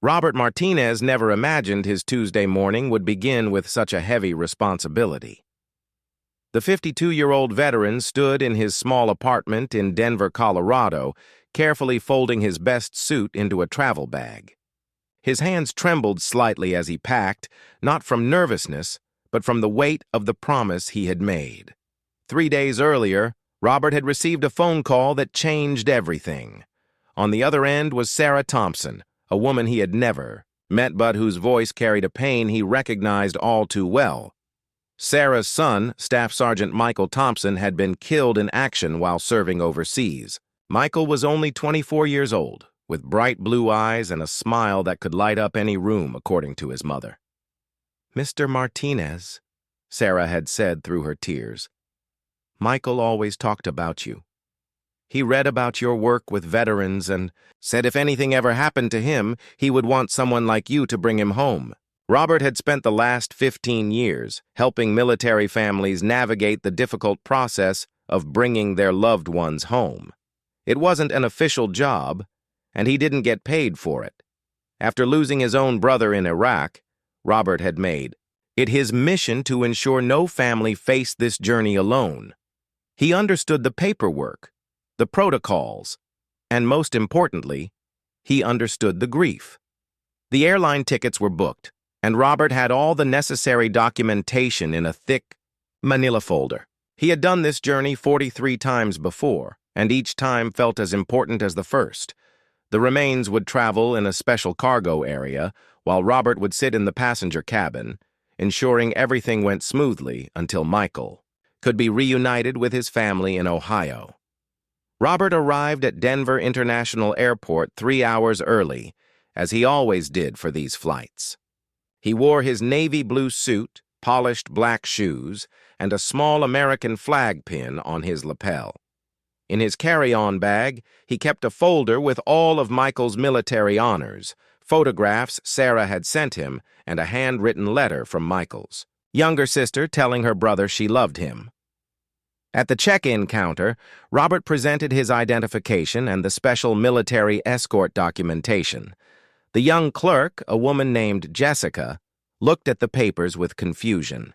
Robert Martinez never imagined his Tuesday morning would begin with such a heavy responsibility. The 52-year-old veteran stood in his small apartment in Denver, Colorado, carefully folding his best suit into a travel bag. His hands trembled slightly as he packed, not from nervousness, but from the weight of the promise he had made. 3 days earlier, Robert had received a phone call that changed everything. On the other end was Sarah Thompson, a woman he had never met but whose voice carried a pain he recognized all too well. Sarah's son, Staff Sergeant Michael Thompson, had been killed in action while serving overseas. Michael was only 24 years old, with bright blue eyes and a smile that could light up any room, according to his mother. "Mr. Martinez," Sarah had said through her tears, "Michael always talked about you. He read about your work with veterans and said if anything ever happened to him, he would want someone like you to bring him home." Robert had spent the last 15 years helping military families navigate the difficult process of bringing their loved ones home. It wasn't an official job, and he didn't get paid for it. After losing his own brother in Iraq, Robert had made it his mission to ensure no family faced this journey alone. He understood the paperwork, the protocols, and most importantly, he understood the grief. The airline tickets were booked, and Robert had all the necessary documentation in a thick manila folder. He had done this journey 43 times before, and each time felt as important as the first. The remains would travel in a special cargo area, while Robert would sit in the passenger cabin, ensuring everything went smoothly until Michael could be reunited with his family in Ohio. Robert arrived at Denver International Airport 3 hours early, as he always did for these flights. He wore his navy blue suit, polished black shoes, and a small American flag pin on his lapel. In his carry-on bag, he kept a folder with all of Michael's military honors, photographs Sarah had sent him, and a handwritten letter from Michael's younger sister telling her brother she loved him. At the check-in counter, Robert presented his identification and the special military escort documentation. The young clerk, a woman named Jessica, looked at the papers with confusion.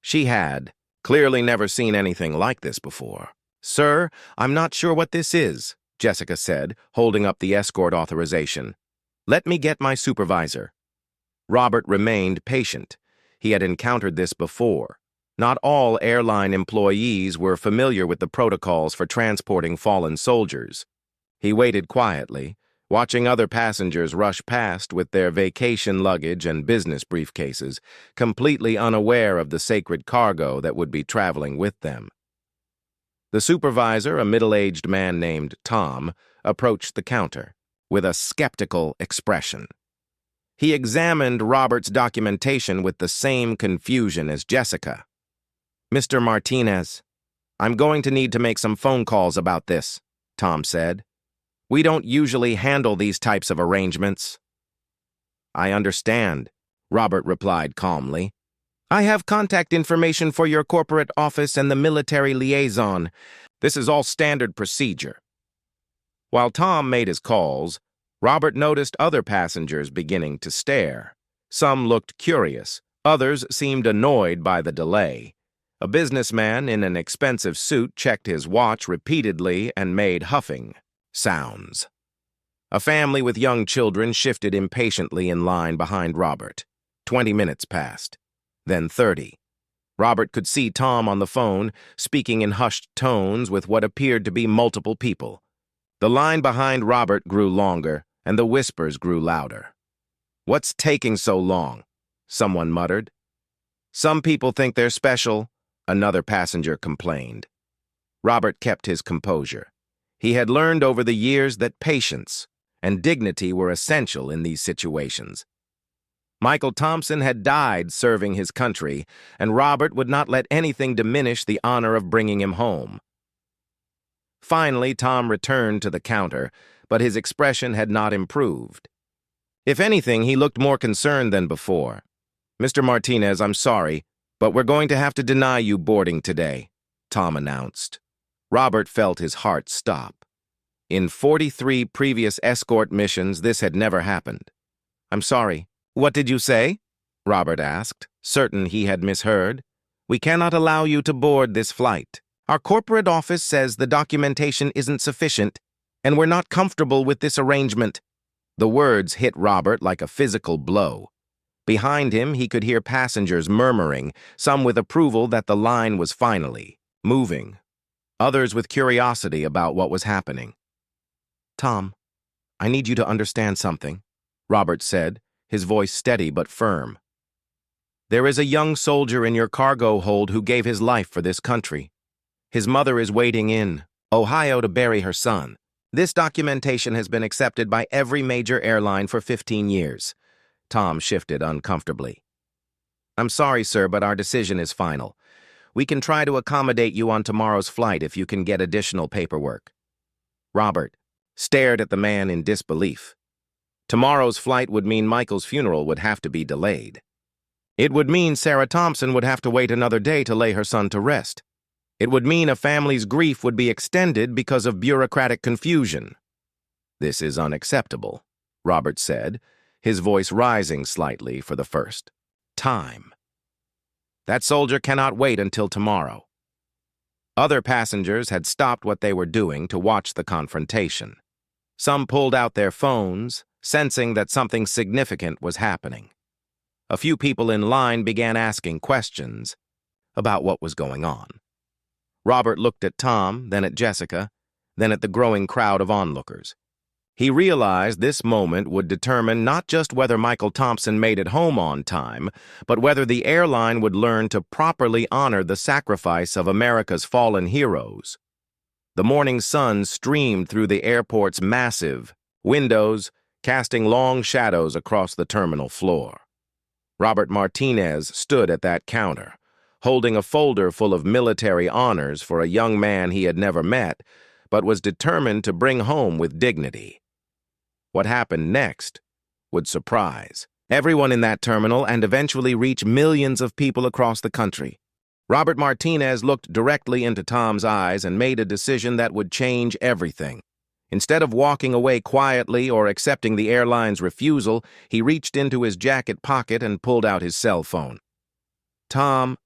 She had clearly never seen anything like this before. "Sir, I'm not sure what this is," Jessica said, holding up the escort authorization. "Let me get my supervisor." Robert remained patient. He had encountered this before. Not all airline employees were familiar with the protocols for transporting fallen soldiers. He waited quietly, watching other passengers rush past with their vacation luggage and business briefcases, completely unaware of the sacred cargo that would be traveling with them. The supervisor, a middle-aged man named Tom, approached the counter with a skeptical expression. He examined Robert's documentation with the same confusion as Jessica. "Mr. Martinez, I'm going to need to make some phone calls about this," Tom said. "We don't usually handle these types of arrangements." "I understand," Robert replied calmly. "I have contact information for your corporate office and the military liaison. This is all standard procedure." While Tom made his calls, Robert noticed other passengers beginning to stare. Some looked curious, others seemed annoyed by the delay. A businessman in an expensive suit checked his watch repeatedly and made huffing sounds. A family with young children shifted impatiently in line behind Robert. 20 minutes passed, then 30. Robert could see Tom on the phone, speaking in hushed tones with what appeared to be multiple people. The line behind Robert grew longer, and the whispers grew louder. "What's taking so long?" someone muttered. "Some people think they're special," another passenger complained. Robert kept his composure. He had learned over the years that patience and dignity were essential in these situations. Michael Thompson had died serving his country, and Robert would not let anything diminish the honor of bringing him home. Finally, Tom returned to the counter, but his expression had not improved. If anything, he looked more concerned than before. "Mr. Martinez, I'm sorry, but we're going to have to deny you boarding today," Tom announced. Robert felt his heart stop. In 43 previous escort missions, this had never happened. I'm sorry. What did you say? Robert asked, certain he had misheard. We cannot allow you to board this flight. Our corporate office says the documentation isn't sufficient, and we're not comfortable with this arrangement. The words hit Robert like a physical blow. Behind him, he could hear passengers murmuring, some with approval that the line was finally moving, others with curiosity about what was happening. Tom, I need you to understand something, Robert said, his voice steady but firm. There is a young soldier in your cargo hold who gave his life for this country. His mother is waiting in Ohio to bury her son. This documentation has been accepted by every major airline for 15 years. Tom shifted uncomfortably. I'm sorry, sir, but our decision is final. We can try to accommodate you on tomorrow's flight if you can get additional paperwork. Robert stared at the man in disbelief. Tomorrow's flight would mean Michael's funeral would have to be delayed. It would mean Sarah Thompson would have to wait another day to lay her son to rest. It would mean a family's grief would be extended because of bureaucratic confusion. This is unacceptable, Robert said, his voice rising slightly for the first time. That soldier cannot wait until tomorrow. Other passengers had stopped what they were doing to watch the confrontation. Some pulled out their phones, sensing that something significant was happening. A few people in line began asking questions about what was going on. Robert looked at Tom, then at Jessica, then at the growing crowd of onlookers. He realized this moment would determine not just whether Michael Thompson made it home on time, but whether the airline would learn to properly honor the sacrifice of America's fallen heroes. The morning sun streamed through the airport's massive windows, casting long shadows across the terminal floor. Robert Martinez stood at that counter, holding a folder full of military honors for a young man he had never met, but was determined to bring home with dignity. What happened next would surprise everyone in that terminal and eventually reach millions of people across the country. Robert Martinez looked directly into Tom's eyes and made a decision that would change everything. Instead of walking away quietly or accepting the airline's refusal, he reached into his jacket pocket and pulled out his cell phone. Tom,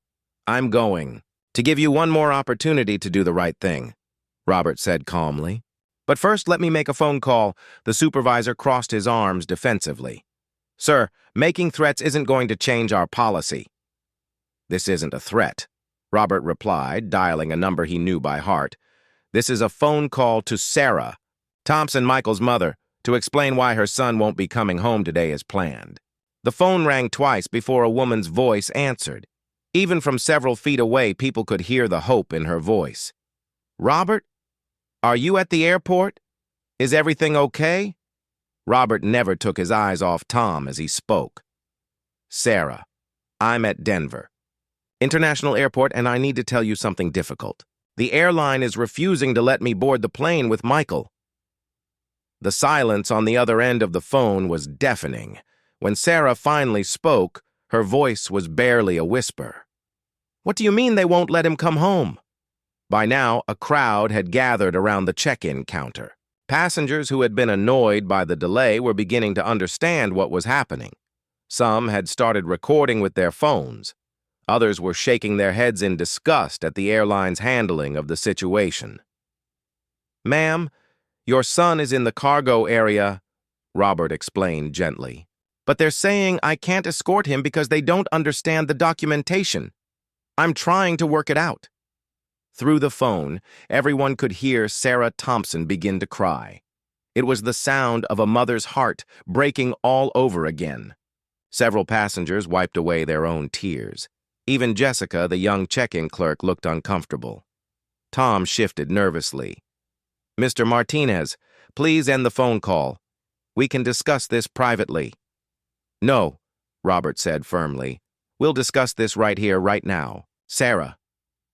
I'm going to give you one more opportunity to do the right thing, Robert said calmly. But first, let me make a phone call. The supervisor crossed his arms defensively. Sir, making threats isn't going to change our policy. This isn't a threat, Robert replied, dialing a number he knew by heart. This is a phone call to Sarah, Thompson Michael's mother, to explain why her son won't be coming home today as planned. The phone rang twice before a woman's voice answered. Even from several feet away, people could hear the hope in her voice. Robert? Are you at the airport? Is everything okay? Robert never took his eyes off Tom as he spoke. Sarah, I'm at Denver International Airport, and I need to tell you something difficult. The airline is refusing to let me board the plane with Michael. The silence on the other end of the phone was deafening. When Sarah finally spoke, her voice was barely a whisper. What do you mean they won't let him come home? By now, a crowd had gathered around the check-in counter. Passengers who had been annoyed by the delay were beginning to understand what was happening. Some had started recording with their phones. Others were shaking their heads in disgust at the airline's handling of the situation. Ma'am, your son is in the cargo area, Robert explained gently. But they're saying I can't escort him because they don't understand the documentation. I'm trying to work it out. Through the phone, everyone could hear Sarah Thompson begin to cry. It was the sound of a mother's heart breaking all over again. Several passengers wiped away their own tears. Even Jessica, the young check-in clerk, looked uncomfortable. Tom shifted nervously. Mr. Martinez, please end the phone call. We can discuss this privately. No, Robert said firmly. We'll discuss this right here, right now. Sarah,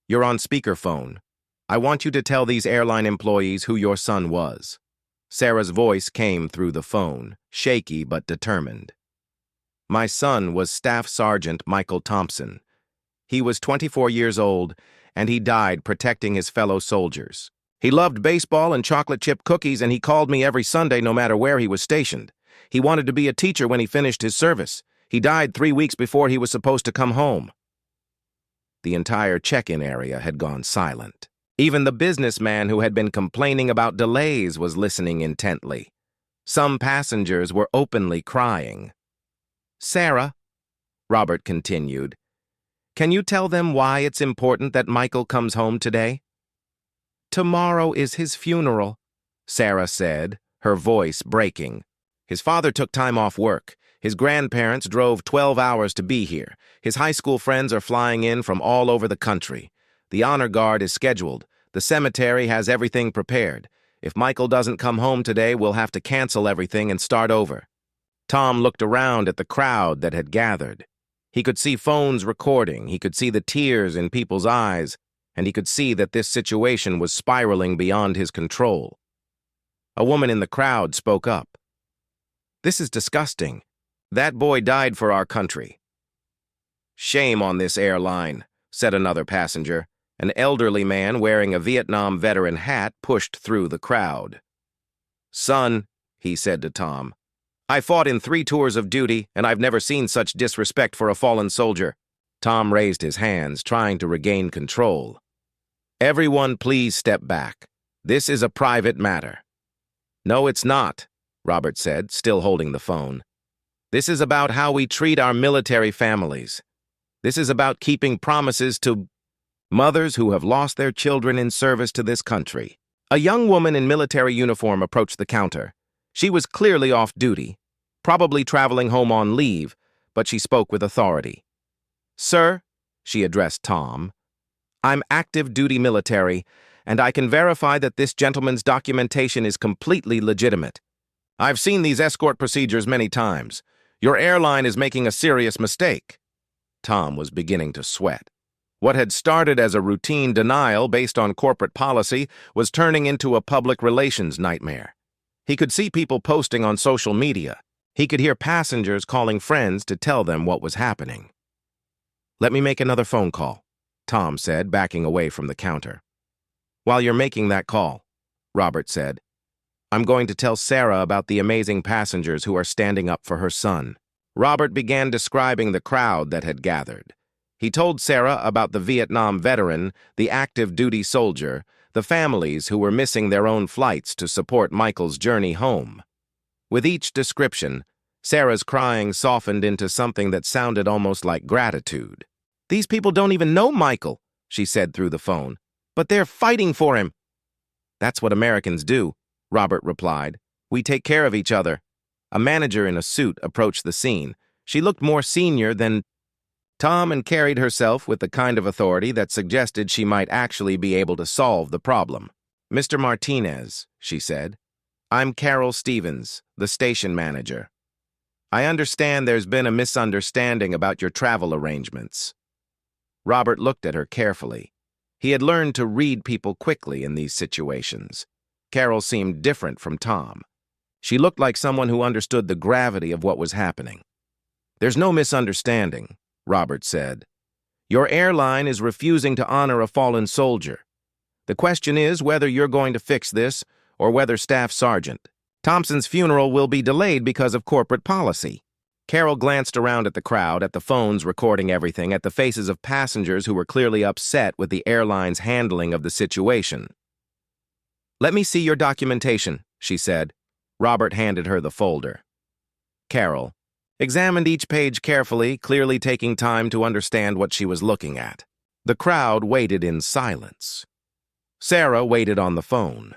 you're on speakerphone. I want you to tell these airline employees who your son was. Sarah's voice came through the phone, shaky but determined. My son was Staff Sergeant Michael Thompson. He was 24 years old, and he died protecting his fellow soldiers. He loved baseball and chocolate chip cookies, and he called me every Sunday no matter where he was stationed. He wanted to be a teacher when he finished his service. He died 3 weeks before he was supposed to come home. The entire check-in area had gone silent. Even the businessman who had been complaining about delays was listening intently. Some passengers were openly crying. "Sarah," Robert continued, "can you tell them why it's important that Michael comes home today?" "Tomorrow is his funeral," Sarah said, her voice breaking. "His father took time off work. His grandparents drove 12 hours to be here. His high school friends are flying in from all over the country. The honor guard is scheduled. The cemetery has everything prepared. If Michael doesn't come home today, we'll have to cancel everything and start over." Tom looked around at the crowd that had gathered. He could see phones recording, he could see the tears in people's eyes, and he could see that this situation was spiraling beyond his control. A woman in the crowd spoke up. "This is disgusting. That boy died for our country." "Shame on this airline," said another passenger. An elderly man wearing a Vietnam veteran hat pushed through the crowd. "Son," he said to Tom, "I fought in 3 tours of duty, and I've never seen such disrespect for a fallen soldier." Tom raised his hands, trying to regain control. "Everyone please step back. This is a private matter." "No, it's not," Robert said, still holding the phone. "This is about how we treat our military families. This is about keeping promises to mothers who have lost their children in service to this country." A young woman in military uniform approached the counter. She was clearly off duty, probably traveling home on leave, but she spoke with authority. "Sir," she addressed Tom, "I'm active duty military, and I can verify that this gentleman's documentation is completely legitimate. I've seen these escort procedures many times. Your airline is making a serious mistake." Tom was beginning to sweat. What had started as a routine denial based on corporate policy was turning into a public relations nightmare. He could see people posting on social media. He could hear passengers calling friends to tell them what was happening. "Let me make another phone call," Tom said, backing away from the counter. "While you're making that call," Robert said, "I'm going to tell Sarah about the amazing passengers who are standing up for her son." Robert began describing the crowd that had gathered. He told Sarah about the Vietnam veteran, the active duty soldier, the families who were missing their own flights to support Michael's journey home. With each description, Sarah's crying softened into something that sounded almost like gratitude. "These people don't even know Michael," she said through the phone, "but they're fighting for him." "That's what Americans do," Robert replied. "We take care of each other." A manager in a suit approached the scene. She looked more senior than Tom and carried herself with the kind of authority that suggested she might actually be able to solve the problem. "Mr. Martinez," she said, "I'm Carol Stevens, the station manager. I understand there's been a misunderstanding about your travel arrangements." Robert looked at her carefully. He had learned to read people quickly in these situations. Carol seemed different from Tom. She looked like someone who understood the gravity of what was happening. "There's no misunderstanding," Robert said. "Your airline is refusing to honor a fallen soldier. The question is whether you're going to fix this or whether Staff Sergeant Thompson's funeral will be delayed because of corporate policy." Carol glanced around at the crowd, at the phones recording everything, at the faces of passengers who were clearly upset with the airline's handling of the situation. "Let me see your documentation," she said. Robert handed her the folder. Carol examined each page carefully, clearly taking time to understand what she was looking at. The crowd waited in silence. Sarah waited on the phone.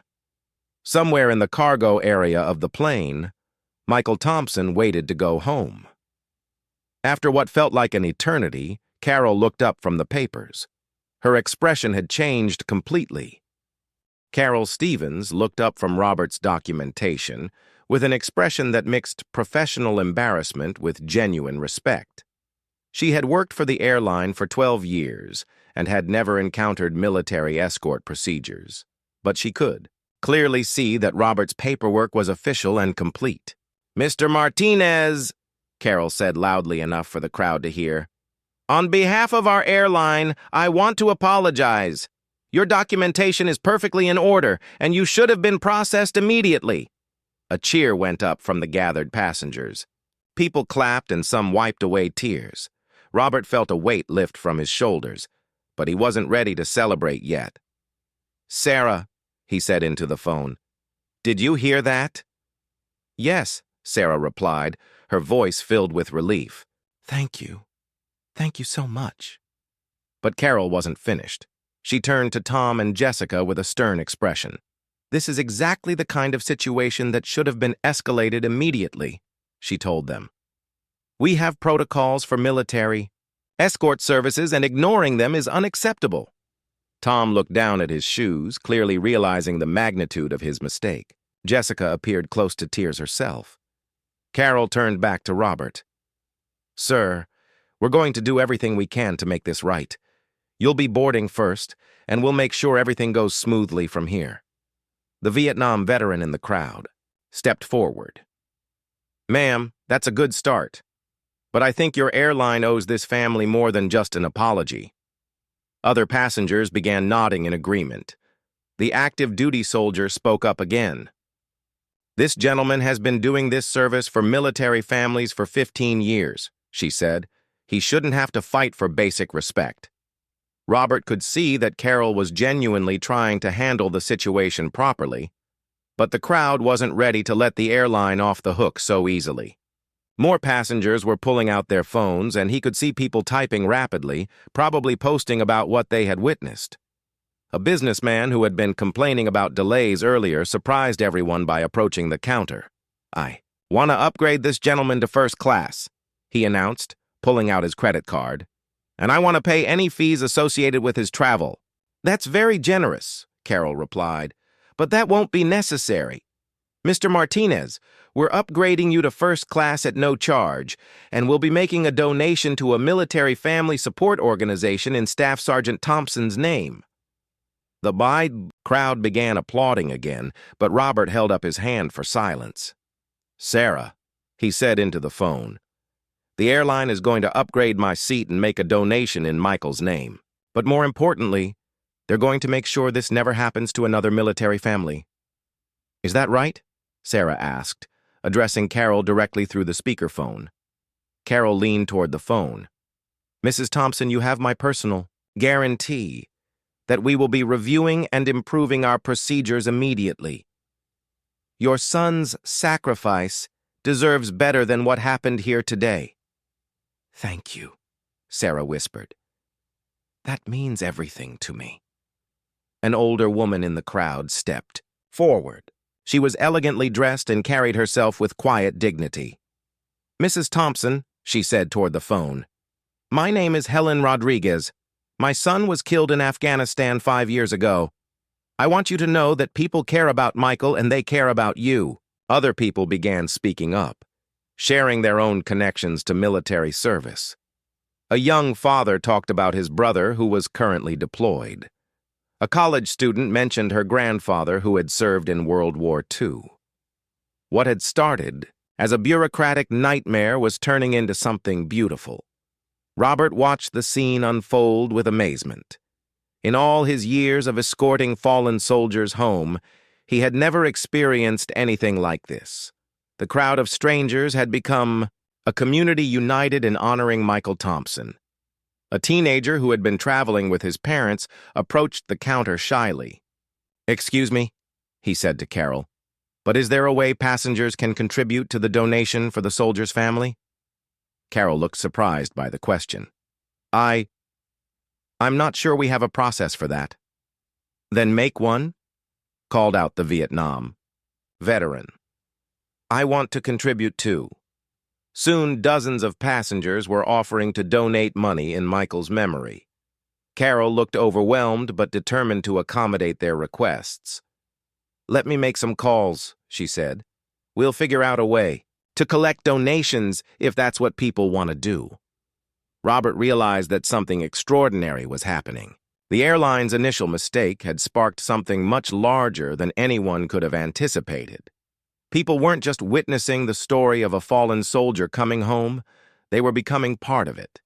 Somewhere in the cargo area of the plane, Michael Thompson waited to go home. After what felt like an eternity, Carol looked up from the papers. Her expression had changed completely. Carol Stevens looked up from Robert's documentation with an expression that mixed professional embarrassment with genuine respect. She had worked for the airline for 12 years and had never encountered military escort procedures. But she could clearly see that Robert's paperwork was official and complete. "Mr. Martinez," Carol said loudly enough for the crowd to hear, "on behalf of our airline, I want to apologize. Your documentation is perfectly in order, and you should have been processed immediately." A cheer went up from the gathered passengers. People clapped and some wiped away tears. Robert felt a weight lift from his shoulders, but he wasn't ready to celebrate yet. "Sarah," he said into the phone, "did you hear that?" "Yes," Sarah replied, her voice filled with relief. "Thank you. Thank you so much." But Carol wasn't finished. She turned to Tom and Jessica with a stern expression. "This is exactly the kind of situation that should have been escalated immediately," she told them. "We have protocols for military escort services, and ignoring them is unacceptable." Tom looked down at his shoes, clearly realizing the magnitude of his mistake. Jessica appeared close to tears herself. Carol turned back to Robert. "Sir, we're going to do everything we can to make this right. You'll be boarding first, and we'll make sure everything goes smoothly from here." The Vietnam veteran in the crowd stepped forward. "Ma'am, that's a good start. But I think your airline owes this family more than just an apology." Other passengers began nodding in agreement. The active duty soldier spoke up again. "This gentleman has been doing this service for military families for 15 years, she said. "He shouldn't have to fight for basic respect." Robert could see that Carol was genuinely trying to handle the situation properly, but the crowd wasn't ready to let the airline off the hook so easily. More passengers were pulling out their phones, and he could see people typing rapidly, probably posting about what they had witnessed. A businessman who had been complaining about delays earlier surprised everyone by approaching the counter. "I want to upgrade this gentleman to first class," he announced, pulling out his credit card. "And I want to pay any fees associated with his travel." "That's very generous," Carol replied, "but that won't be necessary. Mr. Martinez, we're upgrading you to first class at no charge, and we'll be making a donation to a military family support organization in Staff Sergeant Thompson's name." The crowd began applauding again, but Robert held up his hand for silence. "Sarah," he said into the phone, "the airline is going to upgrade my seat and make a donation in Michael's name. But more importantly, they're going to make sure this never happens to another military family." "Is that right?" Sarah asked, addressing Carol directly through the speakerphone. Carol leaned toward the phone. "Mrs. Thompson, you have my personal guarantee that we will be reviewing and improving our procedures immediately. Your son's sacrifice deserves better than what happened here today." "Thank you," Sarah whispered. "That means everything to me." An older woman in the crowd stepped forward. She was elegantly dressed and carried herself with quiet dignity. "Mrs. Thompson," she said toward the phone, "my name is Helen Rodriguez. My son was killed in Afghanistan 5 years ago. I want you to know that people care about Michael and they care about you." Other people began speaking up, sharing their own connections to military service. A young father talked about his brother who was currently deployed. A college student mentioned her grandfather who had served in World War II. What had started as a bureaucratic nightmare was turning into something beautiful. Robert watched the scene unfold with amazement. In all his years of escorting fallen soldiers home, he had never experienced anything like this. The crowd of strangers had become a community united in honoring Michael Thompson. A teenager who had been traveling with his parents approached the counter shyly. "Excuse me," he said to Carol, "but is there a way passengers can contribute to the donation for the soldier's family?" Carol looked surprised by the question. I'm not sure we have a process for that." "Then make one," called out the Vietnam veteran. "I want to contribute too." Soon, dozens of passengers were offering to donate money in Michael's memory. Carol looked overwhelmed but determined to accommodate their requests. "Let me make some calls," she said. "We'll figure out a way to collect donations if that's what people want to do." Robert realized that something extraordinary was happening. The airline's initial mistake had sparked something much larger than anyone could have anticipated. People weren't just witnessing the story of a fallen soldier coming home, they were becoming part of it.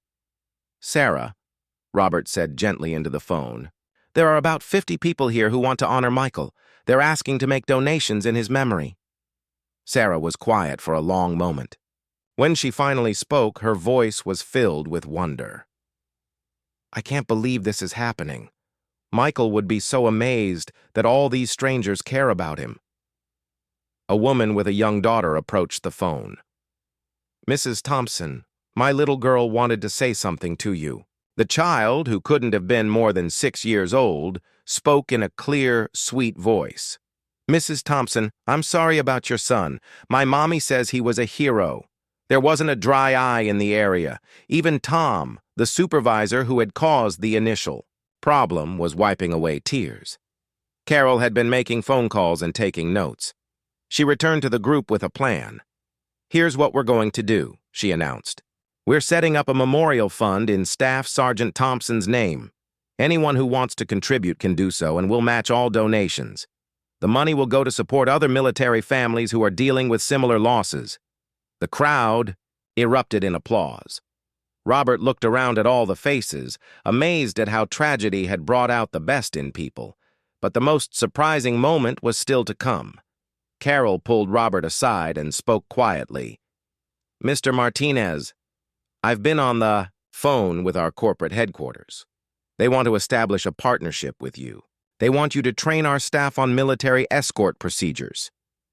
"Sarah," Robert said gently into the phone, "there are about 50 people here who want to honor Michael. They're asking to make donations in his memory." Sarah was quiet for a long moment. When she finally spoke, her voice was filled with wonder. "I can't believe this is happening. Michael would be so amazed that all these strangers care about him." A woman with a young daughter approached the phone. "Mrs. Thompson, my little girl wanted to say something to you." The child, who couldn't have been more than 6 years old, spoke in a clear, sweet voice. "Mrs. Thompson, I'm sorry about your son. My mommy says he was a hero. There wasn't a dry eye in the area. Even Tom, the supervisor who had caused the initial problem, was wiping away tears." Carol had been making phone calls and taking notes. She returned to the group with a plan. "Here's what we're going to do," she announced. "We're setting up a memorial fund in Staff Sergeant Thompson's name. Anyone who wants to contribute can do so, and we'll match all donations. The money will go to support other military families who are dealing with similar losses." The crowd erupted in applause. Robert looked around at all the faces, amazed at how tragedy had brought out the best in people. But the most surprising moment was still to come. Carol pulled Robert aside and spoke quietly. "Mr. Martinez, I've been on the phone with our corporate headquarters. They want to establish a partnership with you. They want you to train our staff on military escort procedures.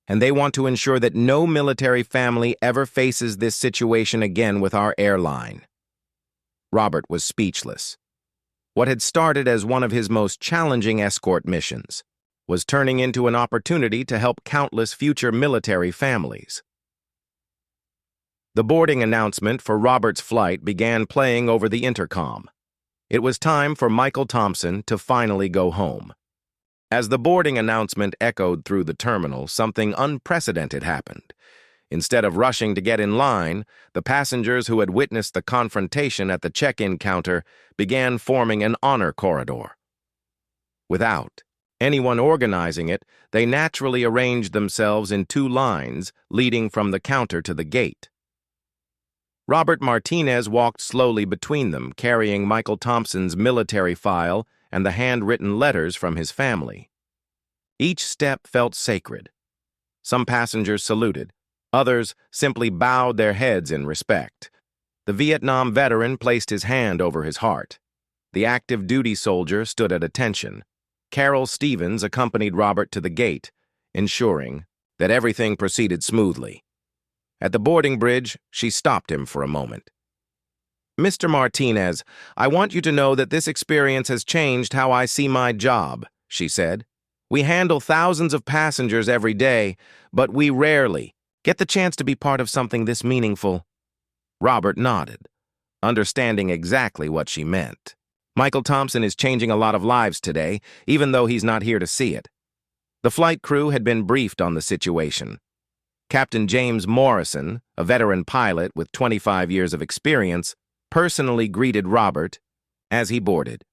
And they want to ensure that no military family ever faces this situation again with our airline." Robert was speechless. What had started as one of his most challenging escort missions was turning into an opportunity to help countless future military families. The boarding announcement for Robert's flight began playing over the intercom. It was time for Michael Thompson to finally go home. As the boarding announcement echoed through the terminal, something unprecedented happened. Instead of rushing to get in line, the passengers who had witnessed the confrontation at the check-in counter began forming an honor corridor. Without anyone organizing it, they naturally arranged themselves in 2 lines leading from the counter to the gate. Robert Martinez walked slowly between them, carrying Michael Thompson's military file and the handwritten letters from his family. Each step felt sacred. Some passengers saluted. Others simply bowed their heads in respect. The Vietnam veteran placed his hand over his heart. The active duty soldier stood at attention. Carol Stevens accompanied Robert to the gate, ensuring that everything proceeded smoothly. At the boarding bridge, she stopped him for a moment. "Mr. Martinez, I want you to know that this experience has changed how I see my job," she said. "We handle thousands of passengers every day, but we rarely get the chance to be part of something this meaningful." Robert nodded, understanding exactly what she meant. Michael Thompson is changing a lot of lives today, even though he's not here to see it. The flight crew had been briefed on the situation. Captain James Morrison, a veteran pilot with 25 years of experience, personally greeted Robert as he boarded.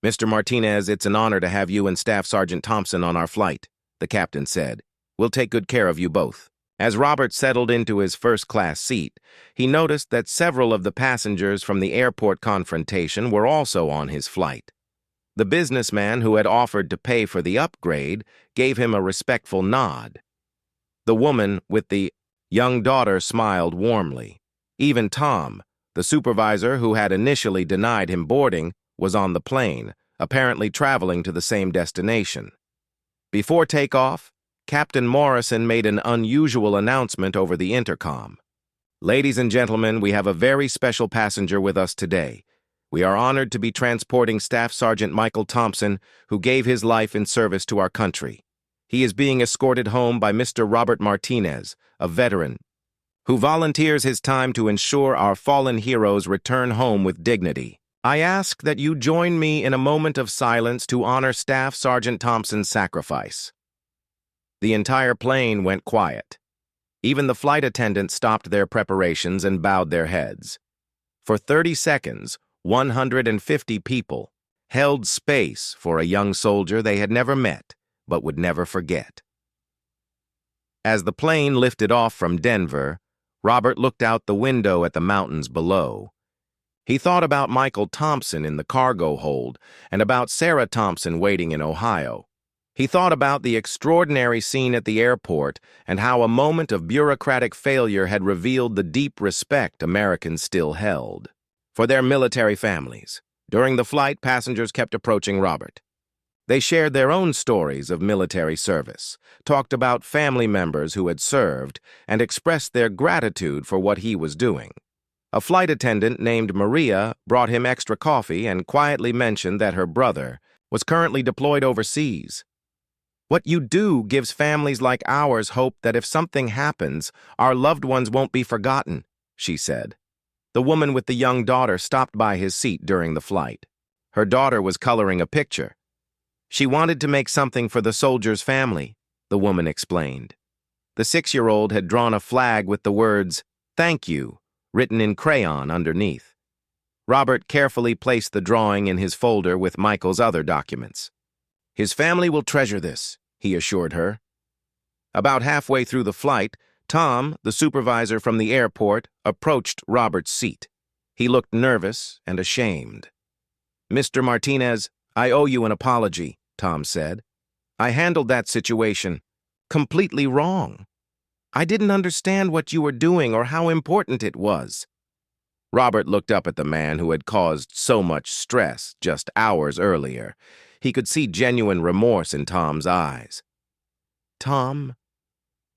"Mr. Martinez, it's an honor to have you and Staff Sergeant Thompson on our flight," the captain said. "We'll take good care of you both." As Robert settled into his first-class seat, he noticed that several of the passengers from the airport confrontation were also on his flight. The businessman who had offered to pay for the upgrade gave him a respectful nod. The woman with the young daughter smiled warmly. Even Tom, the supervisor who had initially denied him boarding, was on the plane, apparently traveling to the same destination. Before takeoff, Captain Morrison made an unusual announcement over the intercom. "Ladies and gentlemen, we have a very special passenger with us today. We are honored to be transporting Staff Sergeant Michael Thompson, who gave his life in service to our country. He is being escorted home by Mr. Robert Martinez, a veteran, who volunteers his time to ensure our fallen heroes return home with dignity. I ask that you join me in a moment of silence to honor Staff Sergeant Thompson's sacrifice." The entire plane went quiet. Even the flight attendants stopped their preparations and bowed their heads. For 30 seconds, 150 people held space for a young soldier they had never met but would never forget. As the plane lifted off from Denver, Robert looked out the window at the mountains below. He thought about Michael Thompson in the cargo hold and about Sarah Thompson waiting in Ohio. He thought about the extraordinary scene at the airport and how a moment of bureaucratic failure had revealed the deep respect Americans still held for their military families. During the flight, passengers kept approaching Robert. They shared their own stories of military service, talked about family members who had served, and expressed their gratitude for what he was doing. A flight attendant named Maria brought him extra coffee and quietly mentioned that her brother was currently deployed overseas. "What you do gives families like ours hope that if something happens, our loved ones won't be forgotten," she said. The woman with the young daughter stopped by his seat during the flight. Her daughter was coloring a picture. She wanted to make something for the soldier's family, the woman explained. The 6-year-old had drawn a flag with the words, "Thank you," written in crayon underneath. Robert carefully placed the drawing in his folder with Michael's other documents. "His family will treasure this," he assured her. About halfway through the flight, Tom, the supervisor from the airport, approached Robert's seat. He looked nervous and ashamed. "Mr. Martinez, I owe you an apology," Tom said. "I handled that situation completely wrong. I didn't understand what you were doing or how important it was." Robert looked up at the man who had caused so much stress just hours earlier. He could see genuine remorse in Tom's eyes. "Tom,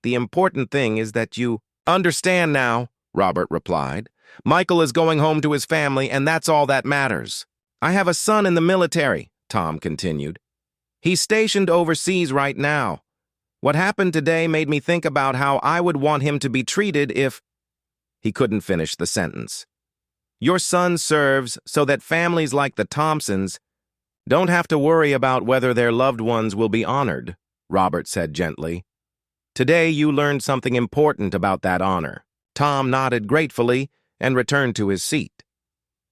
the important thing is that you understand now," Robert replied. "Michael is going home to his family, and that's all that matters. I have a son in the military," Tom continued. "He's stationed overseas right now. What happened today made me think about how I would want him to be treated if—" He couldn't finish the sentence. "Your son serves so that families like the Thompsons don't have to worry about whether their loved ones will be honored," Robert said gently. "Today you learned something important about that honor." Tom nodded gratefully and returned to his seat.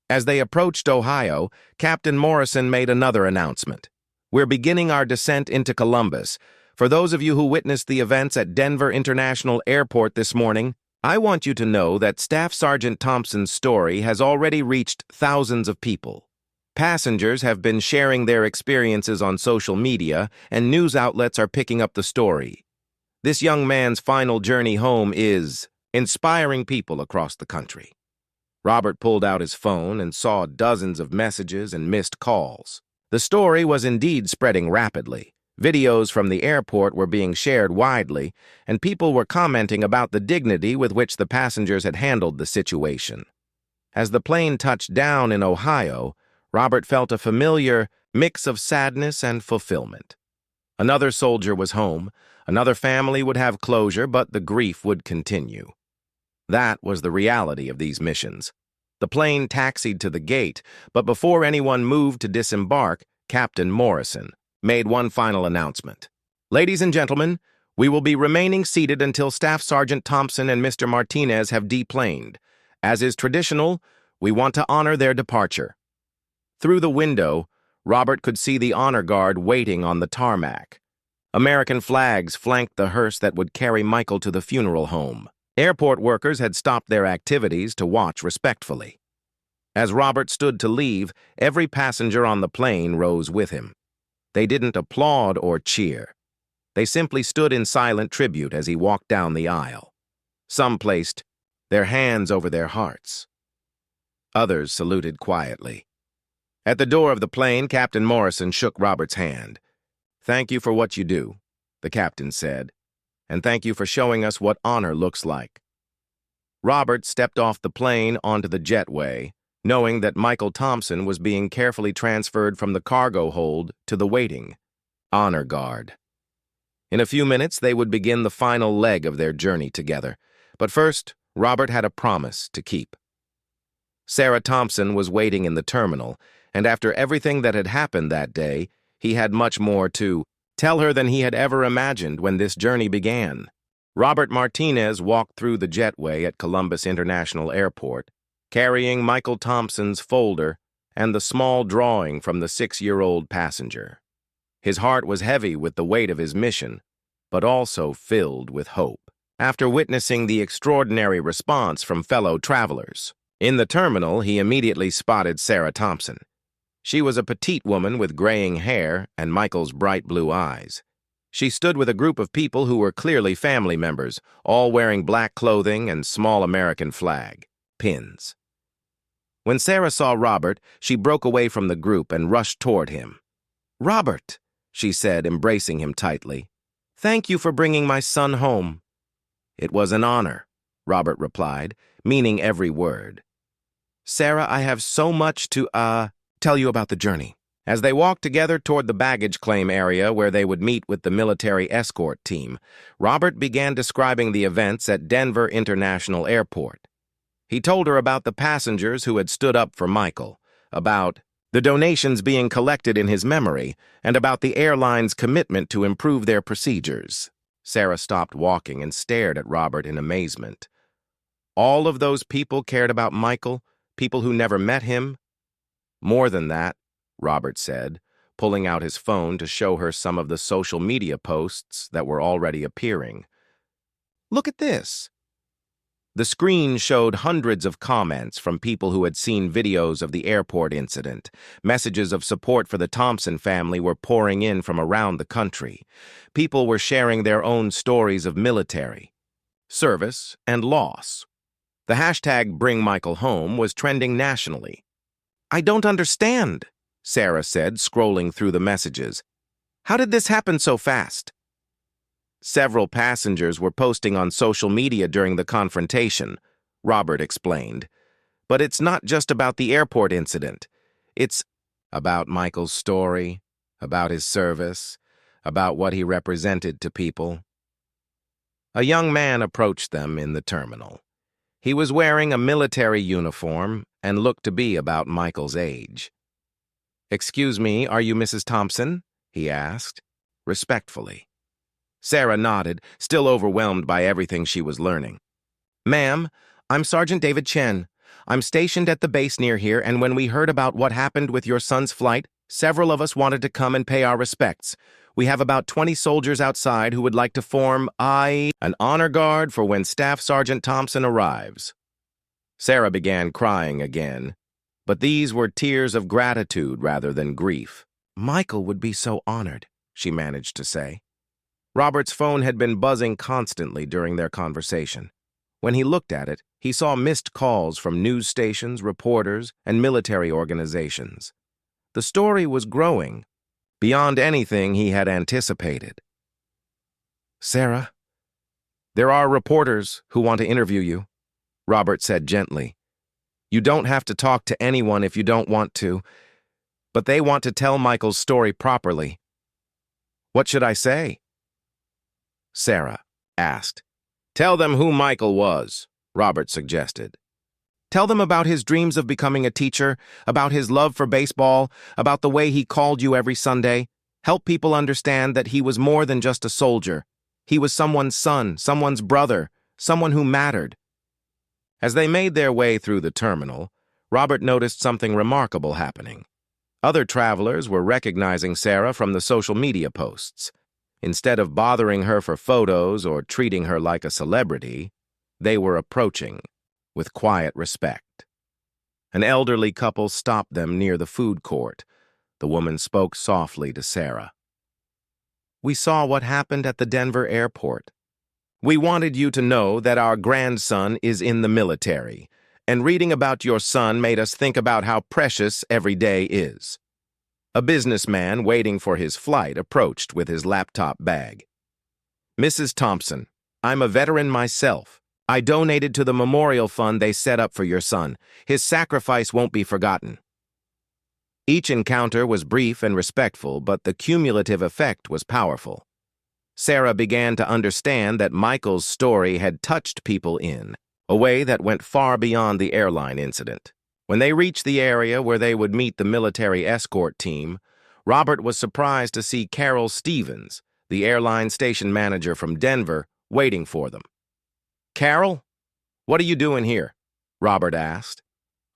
As they approached Ohio, Captain Morrison made another announcement. "We're beginning our descent into Columbus. For those of you who witnessed the events at Denver International Airport this morning, I want you to know that Staff Sergeant Thompson's story has already reached thousands of people. Passengers have been sharing their experiences on social media, and news outlets are picking up the story. This young man's final journey home is inspiring people across the country." Robert pulled out his phone and saw dozens of messages and missed calls. The story was indeed spreading rapidly. Videos from the airport were being shared widely, and people were commenting about the dignity with which the passengers had handled the situation. As the plane touched down in Ohio, Robert felt a familiar mix of sadness and fulfillment. Another soldier was home, another family would have closure, but the grief would continue. That was the reality of these missions. The plane taxied to the gate, but before anyone moved to disembark, Captain Morrison made one final announcement. "Ladies and gentlemen, we will be remaining seated until Staff Sergeant Thompson and Mr. Martinez have deplaned. As is traditional, we want to honor their departure." Through the window, Robert could see the honor guard waiting on the tarmac. American flags flanked the hearse that would carry Michael to the funeral home. Airport workers had stopped their activities to watch respectfully. As Robert stood to leave, every passenger on the plane rose with him. They didn't applaud or cheer. They simply stood in silent tribute as he walked down the aisle. Some placed their hands over their hearts. Others saluted quietly. At the door of the plane, Captain Morrison shook Robert's hand. "Thank you for what you do," the captain said, "and thank you for showing us what honor looks like." Robert stepped off the plane onto the jetway, knowing that Michael Thompson was being carefully transferred from the cargo hold to the waiting honor guard. In a few minutes, they would begin the final leg of their journey together. But first, Robert had a promise to keep. Sarah Thompson was waiting in the terminal, and after everything that had happened that day, he had much more to tell her than he had ever imagined when this journey began. Robert Martinez walked through the jetway at Columbus International Airport, carrying Michael Thompson's folder and the small drawing from the 6-year-old passenger. His heart was heavy with the weight of his mission, but also filled with hope. After witnessing the extraordinary response from fellow travelers, in the terminal, he immediately spotted Sarah Thompson. She was a petite woman with graying hair and Michael's bright blue eyes. She stood with a group of people who were clearly family members, all wearing black clothing and small American flag pins. When Sarah saw Robert, she broke away from the group and rushed toward him. "Robert," she said, embracing him tightly. "Thank you for bringing my son home." "It was an honor," Robert replied, meaning every word. "Sarah, I have so much to, tell you about the journey." As they walked together toward the baggage claim area where they would meet with the military escort team, Robert began describing the events at Denver International Airport. He told her about the passengers who had stood up for Michael, about the donations being collected in his memory, and about the airline's commitment to improve their procedures. Sarah stopped walking and stared at Robert in amazement. All of those people cared about Michael, people who never met him? "More than that," Robert said, pulling out his phone to show her some of the social media posts that were already appearing. "Look at this." The screen showed hundreds of comments from people who had seen videos of the airport incident. Messages of support for the Thompson family were pouring in from around the country. People were sharing their own stories of military service and loss. The hashtag Bring Michael Home was trending nationally. "I don't understand," Sarah said, scrolling through the messages. "How did this happen so fast?" Several passengers were posting on social media during the confrontation, Robert explained. "But it's not just about the airport incident. It's about Michael's story, about his service, about what he represented to people." A young man approached them in the terminal. He was wearing a military uniform and looked to be about Michael's age. "Excuse me, are you Mrs. Thompson?" he asked, respectfully. Sarah nodded, still overwhelmed by everything she was learning. "Ma'am, I'm Sergeant David Chen. I'm stationed at the base near here, and when we heard about what happened with your son's flight, several of us wanted to come and pay our respects. We have about 20 soldiers outside who would like to form an honor guard for when Staff Sergeant Thompson arrives." Sarah began crying again, but these were tears of gratitude rather than grief. "Michael would be so honored," she managed to say. Robert's phone had been buzzing constantly during their conversation. When he looked at it, he saw missed calls from news stations, reporters, and military organizations. The story was growing, beyond anything he had anticipated. "Sarah, there are reporters who want to interview you," Robert said gently. "You don't have to talk to anyone if you don't want to, but they want to tell Michael's story properly. What should I say?" Sarah asked. "Tell them who Michael was," Robert suggested. "Tell them about his dreams of becoming a teacher, about his love for baseball, about the way he called you every Sunday. Help people understand that he was more than just a soldier. He was someone's son, someone's brother, someone who mattered." As they made their way through the terminal, Robert noticed something remarkable happening. Other travelers were recognizing Sarah from the social media posts. Instead of bothering her for photos or treating her like a celebrity, they were approaching with quiet respect. An elderly couple stopped them near the food court. The woman spoke softly to Sarah. "We saw what happened at the Denver airport. We wanted you to know that our grandson is in the military, and reading about your son made us think about how precious every day is." A businessman waiting for his flight approached with his laptop bag. "Mrs. Thompson, I'm a veteran myself. I donated to the memorial fund they set up for your son. His sacrifice won't be forgotten." Each encounter was brief and respectful, but the cumulative effect was powerful. Sarah began to understand that Michael's story had touched people in a way that went far beyond the airline incident. When they reached the area where they would meet the military escort team, Robert was surprised to see Carol Stevens, the airline station manager from Denver, waiting for them. "Carol, what are you doing here?" Robert asked.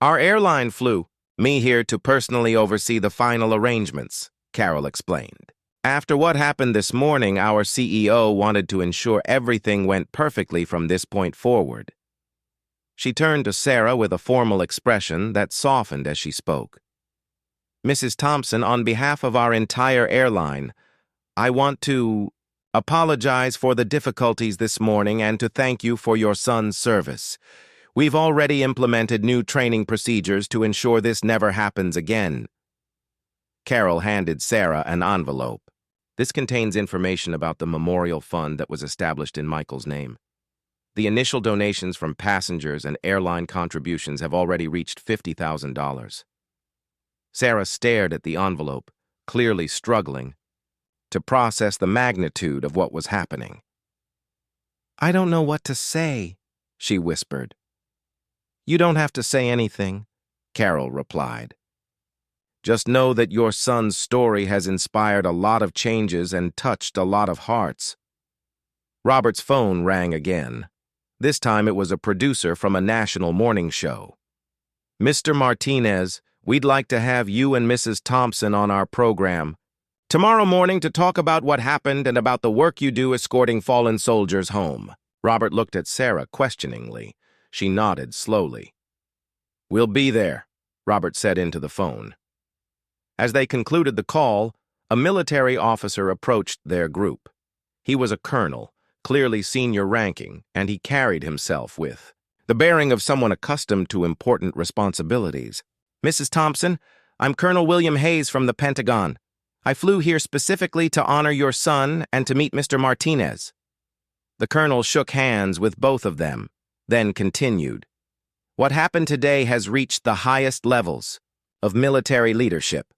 "Our airline flew me here to personally oversee the final arrangements," Carol explained. "After what happened this morning, our CEO wanted to ensure everything went perfectly from this point forward." She turned to Sarah with a formal expression that softened as she spoke. Mrs. Thompson, on behalf of our entire airline, I want to apologize for the difficulties this morning and to thank you for your son's service. We've already implemented new training procedures to ensure this never happens again. Carol handed Sarah an envelope. This contains information about the memorial fund that was established in Michael's name. The initial donations from passengers and airline contributions have already reached $50,000. Sarah stared at the envelope, clearly struggling to process the magnitude of what was happening. "I don't know what to say," she whispered. "You don't have to say anything," Carol replied. "Just know that your son's story has inspired a lot of changes and touched a lot of hearts." Robert's phone rang again. This time it was a producer from a national morning show. "Mr. Martinez, we'd like to have you and Mrs. Thompson on our program tomorrow morning to talk about what happened and about the work you do escorting fallen soldiers home." Robert looked at Sarah questioningly. She nodded slowly. "We'll be there," Robert said into the phone. As they concluded the call, a military officer approached their group. He was a colonel, clearly senior ranking, and he carried himself with the bearing of someone accustomed to important responsibilities. "Mrs. Thompson, I'm Colonel William Hayes from the Pentagon. I flew here specifically to honor your son and to meet Mr. Martinez." The colonel shook hands with both of them, then continued. "What happened today has reached the highest levels of military leadership.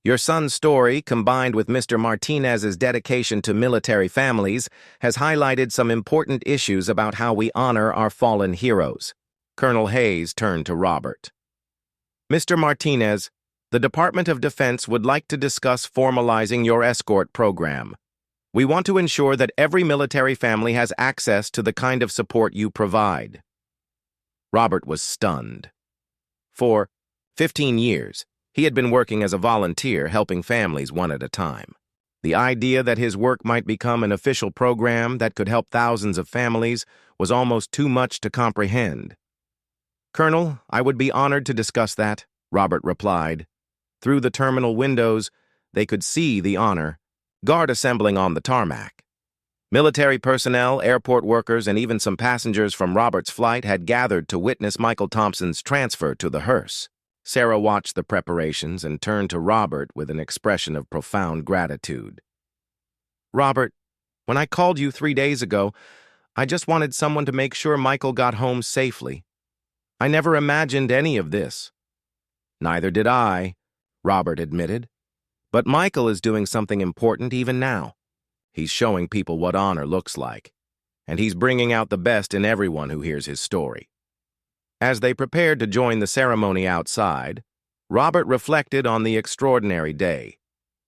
Your son's story, combined with Mr. Martinez's dedication to military families, has highlighted some important issues about how we honor our fallen heroes." Colonel Hayes turned to Robert. "Mr. Martinez, the Department of Defense would like to discuss formalizing your escort program. We want to ensure that every military family has access to the kind of support you provide." Robert was stunned. For 15 years, he had been working as a volunteer, helping families one at a time. The idea that his work might become an official program that could help thousands of families was almost too much to comprehend. "Colonel, I would be honored to discuss that," Robert replied. Through the terminal windows, they could see the honor, guard assembling on the tarmac. Military personnel, airport workers, and even some passengers from Robert's flight had gathered to witness Michael Thompson's transfer to the hearse. Sarah watched the preparations and turned to Robert with an expression of profound gratitude. "Robert, when I called you 3 days ago, I just wanted someone to make sure Michael got home safely. I never imagined any of this." "Neither did I," Robert admitted. "But Michael is doing something important even now. He's showing people what honor looks like, and he's bringing out the best in everyone who hears his story." As they prepared to join the ceremony outside, Robert reflected on the extraordinary day.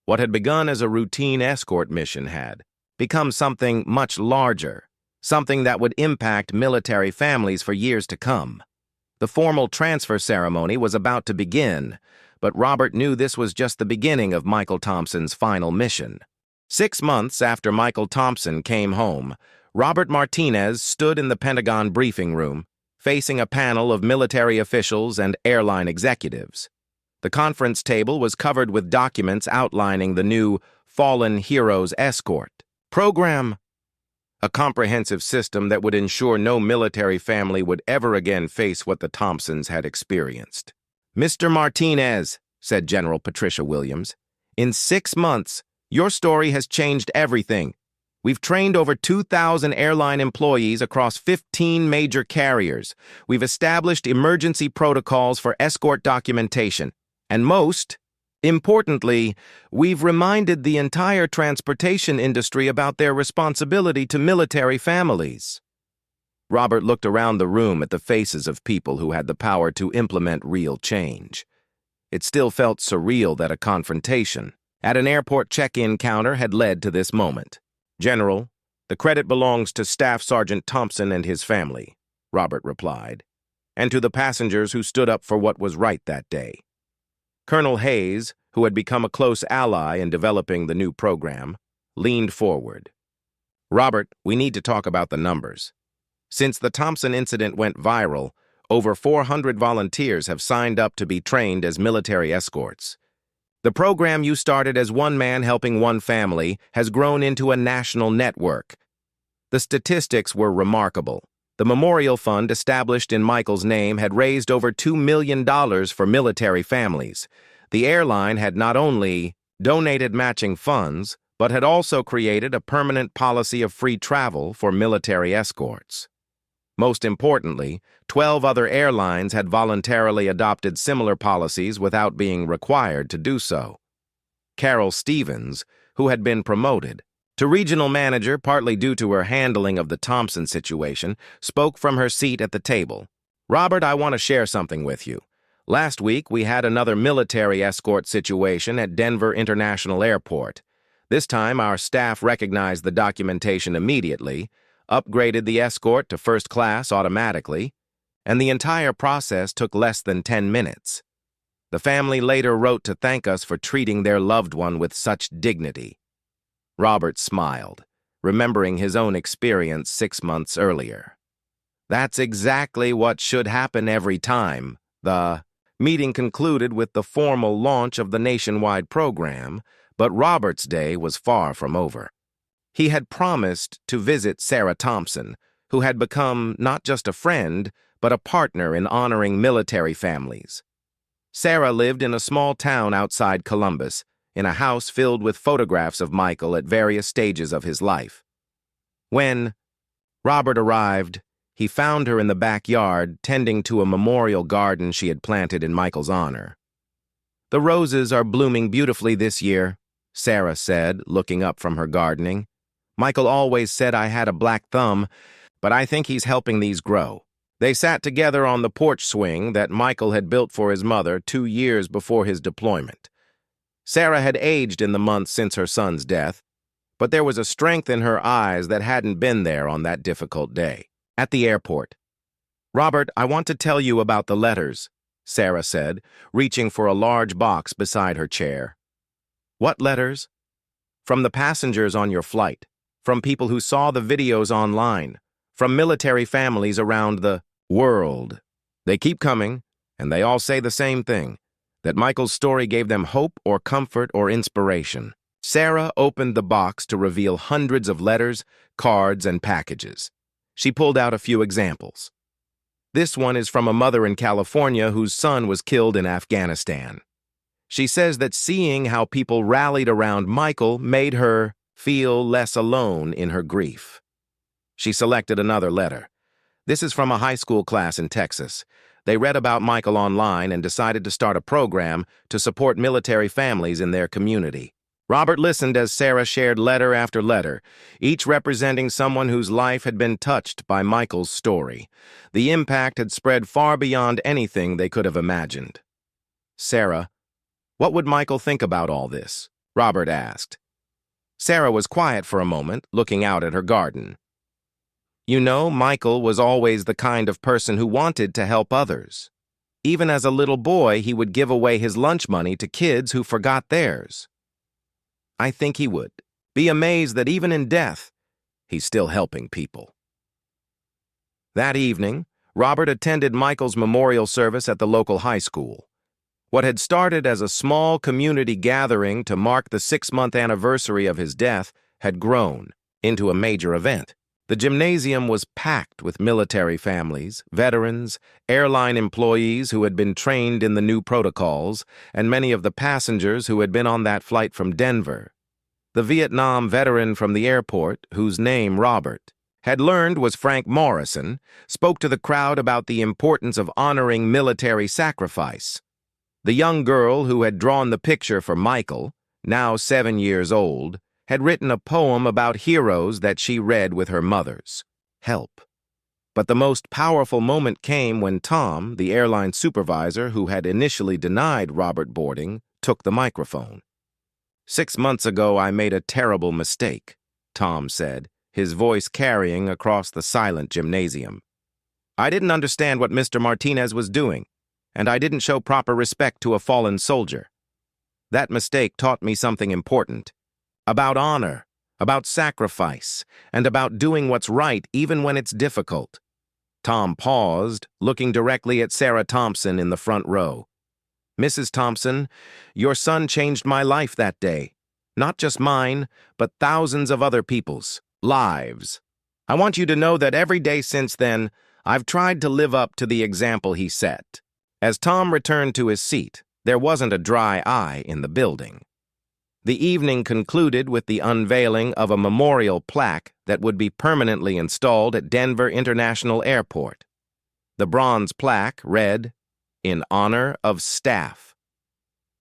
What had begun as a routine escort mission had become something much larger, something that would impact military families for years to come. The formal transfer ceremony was about to begin, but Robert knew this was just the beginning of Michael Thompson's final mission. 6 months after Michael Thompson came home, Robert Martinez stood in the Pentagon briefing room, facing a panel of military officials and airline executives. The conference table was covered with documents outlining the new Fallen Heroes Escort program, a comprehensive system that would ensure no military family would ever again face what the Thompsons had experienced. "Mr. Martinez," said General Patricia Williams, "in 6 months, your story has changed everything. We've trained over 2,000 airline employees across 15 major carriers. We've established emergency protocols for escort documentation. And most importantly, we've reminded the entire transportation industry about their responsibility to military families." Robert looked around the room at the faces of people who had the power to implement real change. It still felt surreal that a confrontation at an airport check-in counter had led to this moment. "General, the credit belongs to Staff Sergeant Thompson and his family," Robert replied, "and to the passengers who stood up for what was right that day." Colonel Hayes, who had become a close ally in developing the new program, leaned forward. "Robert, we need to talk about the numbers. Since the Thompson incident went viral, over 400 volunteers have signed up to be trained as military escorts. The program you started as one man helping one family has grown into a national network. The statistics were remarkable. The memorial fund established in Michael's name had raised over $2 million for military families. The airline had not only donated matching funds, but had also created a permanent policy of free travel for military escorts. Most importantly, 12 other airlines had voluntarily adopted similar policies without being required to do so. Carol Stevens, who had been promoted to regional manager partly due to her handling of the Thompson situation, spoke from her seat at the table. "Robert, I want to share something with you. Last week, we had another military escort situation at Denver International Airport. This time, our staff recognized the documentation immediately, upgraded the escort to first class automatically, and the entire process took less than 10 minutes. The family later wrote to thank us for treating their loved one with such dignity." Robert smiled, remembering his own experience 6 months earlier. That's exactly what should happen every time. The meeting concluded with the formal launch of the nationwide program, but Robert's day was far from over. He had promised to visit Sarah Thompson, who had become not just a friend, but a partner in honoring military families. Sarah lived in a small town outside Columbus, in a house filled with photographs of Michael at various stages of his life. When Robert arrived, he found her in the backyard tending to a memorial garden she had planted in Michael's honor. "The roses are blooming beautifully this year," Sarah said, looking up from her gardening. "Michael always said I had a black thumb, but I think he's helping these grow." They sat together on the porch swing that Michael had built for his mother 2 years before his deployment. Sarah had aged in the months since her son's death, but there was a strength in her eyes that hadn't been there on that difficult day. At the airport, "Robert, I want to tell you about the letters," Sarah said, reaching for a large box beside her chair. "What letters?" "From the passengers on your flight, from people who saw the videos online, from military families around the world. They keep coming, and they all say the same thing, that Michael's story gave them hope or comfort or inspiration." Sarah opened the box to reveal hundreds of letters, cards, and packages. She pulled out a few examples. This one is from a mother in California whose son was killed in Afghanistan. She says that seeing how people rallied around Michael made her feel less alone in her grief. She selected another letter. This is from a high school class in Texas. They read about Michael online and decided to start a program to support military families in their community. Robert listened as Sarah shared letter after letter, each representing someone whose life had been touched by Michael's story. The impact had spread far beyond anything they could have imagined. "Sarah, what would Michael think about all this?" Robert asked. Sarah was quiet for a moment, looking out at her garden. "You know, Michael was always the kind of person who wanted to help others. Even as a little boy, he would give away his lunch money to kids who forgot theirs. I think he would be amazed that even in death, he's still helping people." That evening, Robert attended Michael's memorial service at the local high school. What had started as a small community gathering to mark the 6-month anniversary of his death had grown into a major event. The gymnasium was packed with military families, veterans, airline employees who had been trained in the new protocols, and many of the passengers who had been on that flight from Denver. The Vietnam veteran from the airport, whose name Robert had learned was Frank Morrison, spoke to the crowd about the importance of honoring military sacrifice. The young girl who had drawn the picture for Michael, now 7 years old, had written a poem about heroes that she read with her mother's help. But the most powerful moment came when Tom, the airline supervisor who had initially denied Robert boarding, took the microphone. "6 months ago, I made a terrible mistake," Tom said, his voice carrying across the silent gymnasium. "I didn't understand what Mr. Martinez was doing, and I didn't show proper respect to a fallen soldier. That mistake taught me something important. About honor, about sacrifice, and about doing what's right even when it's difficult." Tom paused, looking directly at Sarah Thompson in the front row. "Mrs. Thompson, your son changed my life that day. Not just mine, but thousands of other people's lives. I want you to know that every day since then, I've tried to live up to the example he set." As Tom returned to his seat, there wasn't a dry eye in the building. The evening concluded with the unveiling of a memorial plaque that would be permanently installed at Denver International Airport. The bronze plaque read, "In honor of staff.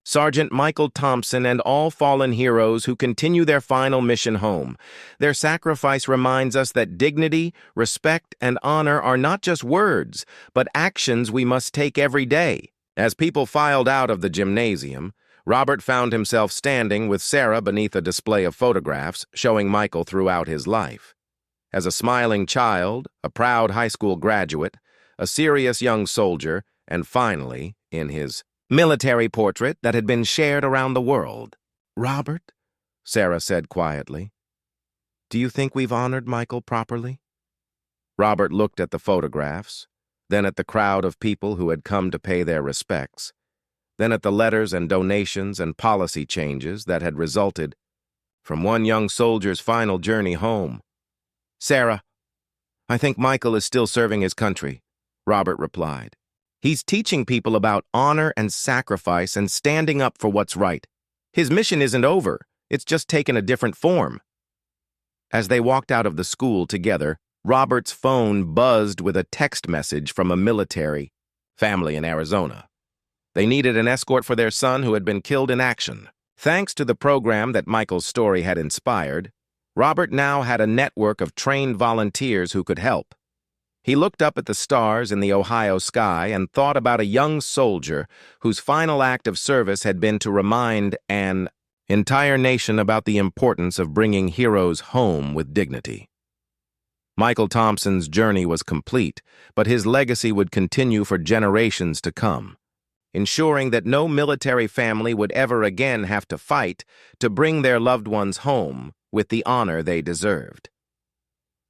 Sergeant Michael Thompson and all fallen heroes who continue their final mission home. Their sacrifice reminds us that dignity, respect, and honor are not just words, but actions we must take every day." As people filed out of the gymnasium, Robert found himself standing with Sarah beneath a display of photographs showing Michael throughout his life. As a smiling child, a proud high school graduate, a serious young soldier, and finally, in his military portrait that had been shared around the world. "Robert," Sarah said quietly, "do you think we've honored Michael properly?" Robert looked at the photographs, then at the crowd of people who had come to pay their respects, then at the letters and donations and policy changes that had resulted from one young soldier's final journey home. "Sarah, I think Michael is still serving his country," Robert replied. "He's teaching people about honor and sacrifice and standing up for what's right. His mission isn't over, it's just taken a different form." As they walked out of the school together, Robert's phone buzzed with a text message from a military family in Arizona. They needed an escort for their son who had been killed in action. Thanks to the program that Michael's story had inspired, Robert now had a network of trained volunteers who could help. He looked up at the stars in the Ohio sky and thought about a young soldier whose final act of service had been to remind an entire nation about the importance of bringing heroes home with dignity. Michael Thompson's journey was complete, but his legacy would continue for generations to come, ensuring that no military family would ever again have to fight to bring their loved ones home with the honor they deserved.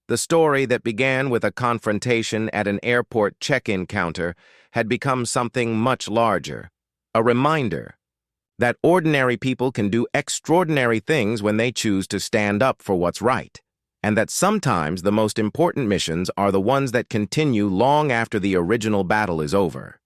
The story that began with a confrontation at an airport check-in counter had become something much larger, a reminder that ordinary people can do extraordinary things when they choose to stand up for what's right, and that sometimes the most important missions are the ones that continue long after the original battle is over.